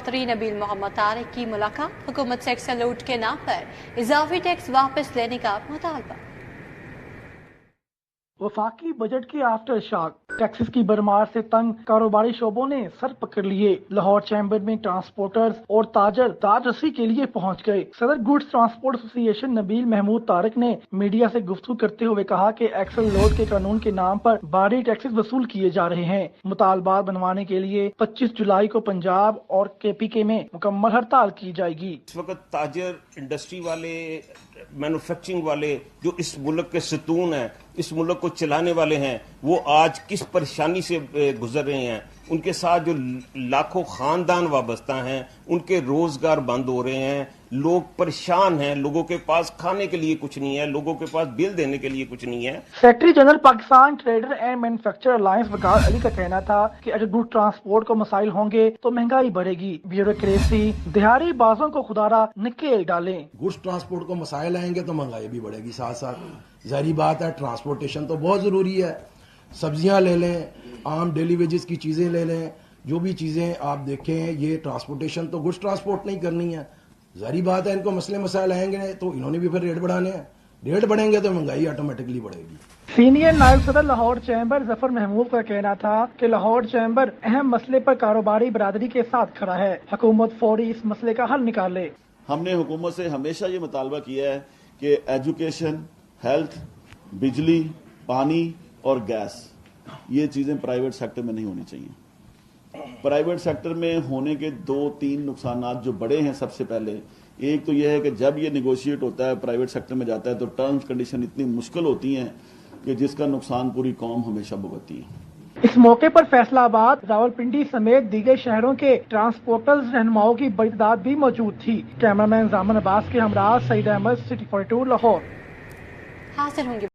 मंत्री नबील मोहम्मद तारिक की मुलाकात, हुकूमत से एक्सल लूट के नाम पर इजाफी टैक्स वापस लेने का मुतालबा। वफाकी बजट के आफ्टर शॉक, टैक्सेस की भरमार से तंग कारोबारी शोबों ने सर पकड़ लिए। लाहौर चैम्बर में ट्रांसपोर्टर्स और ताजर दाद रसी के लिए पहुंच गए। सदर goods transport association Nabeel Mahmood Tariq ने मीडिया से गुफ्तगू करते हुए कहा कि एक्सल लोड के कानून के नाम पर भारी टैक्सेस वसूल किए जा रहे हैं। मुतालबात बनवाने के लिए 25 जुलाई को पंजाब और KPK में मुकम्मल हड़ताल की जाएगी। इस वक्त ताजर, इंडस्ट्री वाले, मैन्युफैक्चरिंग वाले जो इस मुल्क के सतून हैं, इस मुल्क को चलाने वाले हैं, वो आज किस परेशानी से गुजर रहे हैं। उनके साथ जो लाखों खानदान वाबस्ता हैं, उनके रोजगार बंद हो रहे हैं, लोग परेशान हैं, लोगों के पास खाने के लिए कुछ नहीं है, लोगों के पास बिल देने के लिए कुछ नहीं है। Secretary general Pakistan trader and manufacturer alliance Waqar Ali का कहना था कि अगर गुड ट्रांसपोर्ट को मसाइल होंगे तो महंगाई बढ़ेगी। ब्यूरोक्रेसी दिहाड़ी बाजों को खुदारा निकेल डालें। गुड्स ट्रांसपोर्ट को मसाइल आएंगे तो महंगाई भी बढ़ेगी। साथ साथ जारी बात है, ट्रांसपोर्टेशन तो बहुत जरूरी है। सब्जियां ले लें, आम डेली वेजेस की चीजें ले लें, जो भी चीजें आप देखें, ये ट्रांसपोर्टेशन तो गुड्स ट्रांसपोर्ट नहीं करनी है। जारी बात है, इनको मसले मसाइल आएंगे तो इन्होंने भी फिर रेट बढ़ाने हैं। रेट बढ़ेंगे तो महंगाई ऑटोमेटिकली बढ़ेगी। सीनियर नायब सदर लाहौर चैम्बर जफर महमूद का कहना था कि लाहौर चैम्बर अहम मसले पर कारोबारी बरादरी के साथ खड़ा है। हुकूमत फौरी इस मसले का हल निकाले। हमने हुकूमत से हमेशा ये मुतालबा किया है कि एजुकेशन, हेल्थ, बिजली, पानी और गैस, ये चीजें प्राइवेट सेक्टर में नहीं होनी चाहिए। प्राइवेट सेक्टर में होने के 2-3 नुकसानात जो बड़े हैं, सबसे पहले एक तो यह है कि जब ये निगोशिएट होता है, प्राइवेट सेक्टर में जाता है, तो टर्म्स कंडीशन इतनी मुश्किल होती हैं कि जिसका नुकसान पूरी कौम हमेशा भुगतती है। इस मौके पर फैसलाबाद, रावलपिंडी समेत दीगर शहरों के ट्रांसपोर्टर्स रहनुमाओं की बड़ी तादाद भी मौजूद थी। कैमरामैन जामन अब्बास के हमरा सईद अहमद, सिटी 42 लाहौर। हासिल होंगे